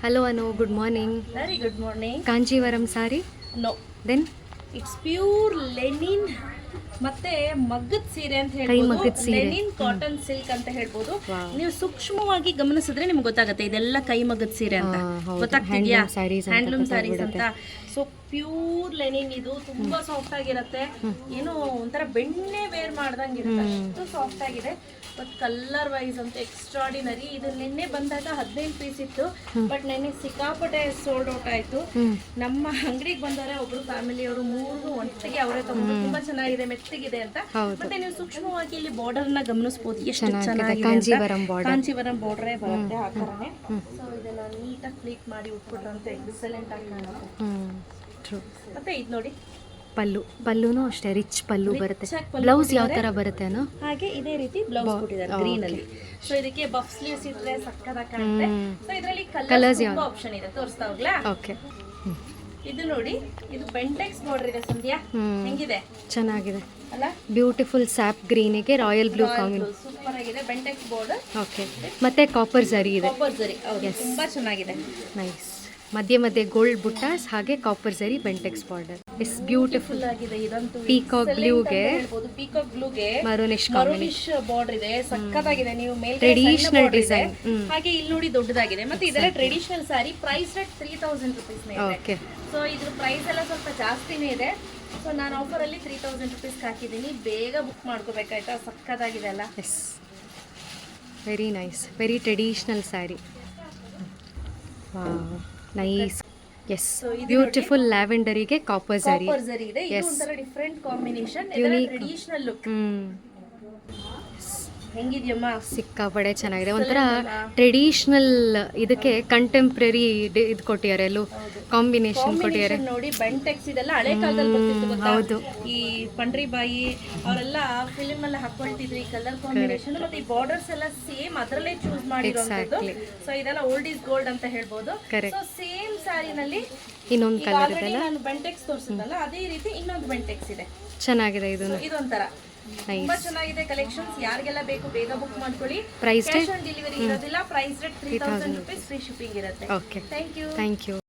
Hello Anu, good morning. Very good morning. Kanjivaram sari? No, Then it's pure Lenin ಮತ್ತೆ ಮಗ್ಗದ ಸೀರೆ ಅಂತ ಕೈ ಹೇಳ್ಬೋದು. ಮಗ್ಗದ ಸೀರೆ. ಲೆನಿನ್ ಕಾಟನ್ ಸಿಲ್ಕ್ ಅಂತ ಹೇಳ್ಬೋದು. Wow. ನೀವು ಸೂಕ್ಷ್ಮವಾಗಿ ಗಮನಿಸಿದ್ರೆ ನಿಮ್ಗೆ ಗೊತ್ತಾಗುತ್ತೆ ಇದೆಲ್ಲ ಕೈ ಮಗ್ಗದ ಸೀರೆ ಅಂತ. ಹೌದು. ಗೊತ್ತಾಗ್ತಿದ್ಯಾ? Handloom sarees ಅಂತ ಹ್ಯಾಂಡ್ಲೂಮ್ ಸ್ಯಾರೀಸ್ ಅಂತ. ಗೊತ್ತಾಗ್ಬಿಡುತ್ತೆ. ಸೊ ಪ್ಯೂರ್ ಲೆನಿನ್ ಇದು ತುಂಬಾ ಸಾಫ್ಟ್ ಆಗಿರುತ್ತೆ. ಏನು ಒಂಥರ ಬೆಣ್ಣೆ ವೇರ್ ಮಾಡ್ದಂಗೆ ಇರುತ್ತೆ, ಅಷ್ಟು ಸಾಫ್ಟ್ ಆಗಿದೆ. ಬಟ್ ಕಲರ್ ವೈಸ್ ಅಂತ ಎಕ್ಸ್ಟ್ರಾಡಿನರಿ. ಇದು ನಿನ್ನೆ ಬಂದಾಗ 15 ಪೀಸ್ ಇತ್ತು, ಬಟ್ ನೆನ್ನೆ ಸಿಕ್ಕಾಪಟ್ಟೆ ಸೋಲ್ಡ್ ಔಟ್ ಆಯ್ತು. ನಮ್ಮ ಅಂಗಡಿಗೆ ಬಂದರೆ ಒಬ್ರು ಫ್ಯಾಮಿಲಿಯವರು ಮೂರು ಒಟ್ಟಿಗೆ ಅವರೇ ತಗೊಂಡು ತುಂಬಾ ಚೆನ್ನಾಗಿದೆ, ಮೆತ್ತಗಿದೆ ಅಂತ. ಮತ್ತೆ ನೀವು ಸೂಕ್ಷ್ಮವಾಗಿ ಇಲ್ಲಿ ಬಾರ್ಡರ್ ನ ಗಮನಿಸಬಹುದು, ಎಷ್ಟು ಚೆನ್ನಾಗಿದೆ. ಕಾಂಜೀವರಂ border. ಕಾಂಚೀವರಂ ಬಾರ್ಡರ್ ಬರುತ್ತೆ ಆ ತರನೇ. ಸೊ ಇದನ್ನ ನೀಟಾಗಿ ಪ್ಲೀಟ್ ಮಾಡಿ ಉಟ್ಬಿಟ್ರಂತೆ ಎಕ್ಸಲೆಂಟ್ ಆಗಿ ಕಾಣುತ್ತೆ. ಟ್ರೂ. ಮತ್ತೆ ಇದು ನೋಡಿ, ಪಲ್ಲುನೂ ಅಷ್ಟೇ ರಿಚ್ ಪಲ್ಲು ಬರುತ್ತೆ. Rich ಆಗಿ ಪಲ್ಲು ಬ್ಲೌಸ್ ಯಾವ ತರ ಬರುತ್ತೆ ಅನು? ಹಾಗೆ ಇದೇ ರೀತಿ ಬ್ಲೌಸ್ ಕೊಟ್ಟಿದ್ದಾರೆ ಗ್ರೀನ್ ಅಲ್ಲಿ. ಸೊ ಇದಕ್ಕೆ ಬಫ್ ಸ್ಲೀವ್ಸ್ ಇದ್ರೆ ಸಕ್ಕತ್ತಾಗಿ ಕಾಣುತ್ತೆ. ಸೊ ಇದರಲ್ಲಿ ಕಲರ್ಸ್ ತುಂಬಾ ಆಪ್ಷನ್ ಇದೆ, ತೋರಿಸ್ತಾ ಹೋಗ್ಲಾ? ಓಕೆ. ಇದು ನೋಡಿ, ಇದು ಬೆಂಟೆಕ್ಸ್ ಬಾರ್ಡರ್ ಇದೆ ಸಂಧ್ಯಾ, ಹೆಂಗಿದೆ ಚೆನ್ನಾಗಿದೆ ಅಲ್ಲ? ಬ್ಯೂಟಿಫುಲ್ ಸ್ಯಾಪ್ ಗ್ರೀನಿಗೆ ರಾಯಲ್ ಬ್ಲೂ ಕಾಂಬಿನೇಷನ್. ಸೂಪರ್ ಆಗಿದೆ ಬೆಂಟೆಕ್ಸ್ ಬಾರ್ಡರ್. ಓಕೆ. ಮತ್ತೆ ಕಾಪರ್ ಜರಿ ಇದೆ. ಕಾಪರ್ ಜರಿ, ಹೌದು, ತುಂಬಾ ಚೆನ್ನಾಗಿದೆ. ನೈಸ್. ಮಧ್ಯೆ ಗೋಲ್ಡ್ ಬುಟ್ಟಾಸ್ ಹಾಗೆ ಕಾಪರ್ ಜರಿ ಬೆಂಟೆಕ್ಸ್ ಬಾರ್ಡರ್. ಇಟ್ಸ್ ಬ್ಯೂಟಿಫುಲ್ ಆಗಿದೆ. ಇದಂತೂ ಪೀಕಾಕ್ ಬ್ಲೂಗೆ ಪೀಕಾಕ್ ಬ್ಲೂಗೆ ಮರೂನಿಶ್ ಮರೂನಿಶ್ ಬಾರ್ಡರ್ ಇದೆ, ಸಕ್ಕತ್ತಾಗಿದೆ. ನೀವು ಮೇಲೆ ಟ್ರೆಡಿಷನಲ್ ಡಿಸೈನ್. ಹಾಗೆ ಇಲ್ಲಿ ನೋಡಿ ದೊಡ್ಡದಾಗಿದೆ. ಮತ್ತೆ ಇದೆಲ್ಲ ಟ್ರೆಡಿಷನಲ್ ಸಾರಿ. ಪ್ರೈಸ್ ರೇಟ್ 3000 ರುಪೀಸ್ ಇದೆ. ಓಕೆ. ಸೊ ಇದ್ರ ಪ್ರೈಸ್ ಎಲ್ಲ ಸ್ವಲ್ಪ ಜಾಸ್ತಿನೇ ಇದೆ. ಸೊ ನಾನು ಆಫರ್ ಅಲ್ಲಿ 3000 ರುಪೀಸ್ ಹಾಕಿದ್ದೀನಿ, ಬೇಗ ಬುಕ್ ಮಾಡ್ಕೋಬೇಕಾಯ್ತಾ? ಸಕ್ಕತ್ತಾಗಿದೆ ಅಲ್ಲ? Yes, very nice, very traditional sari. Wow, nice. Yes, beautiful ಲ್ಯಾವೆಂಡರಿಗೆ ಕಾಪರ್ ಜರಿ. ಕಾಪರ್ ಜರಿ ಇದೆ. ಇದು ಒಂಥರ ಡಿಫರೆಂಟ್ ಕಾಂಬಿನೇಷನ್, ಇದರ ಟ್ರೆಡಿಷನಲ್ ಲುಕ್. ಹೆಂಗಿದ್ಯಮ್ಮ? ಸಿಕ್ಕಾಪಡೆ ಚೆನ್ನಾಗಿದೆ. ಒಂಥರ ಟ್ರೆಡಿಷನಲ್ ಇದಕ್ಕೆ ಕಂಟೆಂಪ್ರರಿ ಇದು ಕೊಟ್ಟಿದ್ದಾರೆ, ಕಾಂಬಿನೇಷನ್ ಕೊಟ್ಟಿದ್ದಾರೆ ನೋಡಿ. ಬೆಂಟೆಕ್ಸ್ ಇದೆಲ್ಲ ಹಳೆ ಕಾಲದಲ್ಲಿ ಬರ್ತಿತ್ತು ಗೊತ್ತಾ? ಹೌದು. ಈ ಪಂಡ್ರಿಬಾಯಿ ಅವರೆಲ್ಲ ಫಿಲ್ಮ್ ಎಲ್ಲ ಹಾಕೊಳ್ತಿದ್ರು ಈ ಕಲರ್ ಕಾಂಬಿನೇಷನ್. ಮತ್ತೆ ಈ ಬಾರ್ಡರ್ಸ್ ಎಲ್ಲ ಸೇಮ್ ಅದರಲ್ಲೇ ಚೂಸ್ ಮಾಡಿರೋಂಥದ್ದು. ಸೊ ಇದೆಲ್ಲ ಓಲ್ಡ್ ಈಸ್ ಗೋಲ್ಡ್ ಅಂತ ಹೇಳ್ಬೋದು. ಸೊ ಸೇಮ್ ಸ್ಯಾರಿನಲ್ಲಿ ಇನ್ನೊಂದು ಕಲರ್ ಇದೆಲ್ಲ, ನಾನು ಬೆಂಟೆಕ್ಸ್ ತೋರಿಸಿದ್ನಲ್ಲ ಅದೇ ರೀತಿ ಇನ್ನೊಂದು ಬೆಂಟೆಕ್ಸ್ ಇದೆ. ಚೆನ್ನಾಗಿದೆ. ಇದು ಇದೊಂಥರ ತುಂಬಾ ಚೆನ್ನಾಗಿದೆ ಕಲೆಕ್ಷನ್ಸ್. ಯಾರಿಗೆಲ್ಲ ಬೇಕು ಬೇಗ ಬುಕ್ ಮಾಡ್ಕೊಳ್ಳಿ. ಪ್ರೈಸ್ ಕ್ಯಾಶ್ ಆನ್ ಡೆಲಿವರಿ ಇರೋದಿಲ್ಲ. Price rate 3000 rupees, free shipping ಇರುತ್ತೆ. Okay. Thank you. Thank you.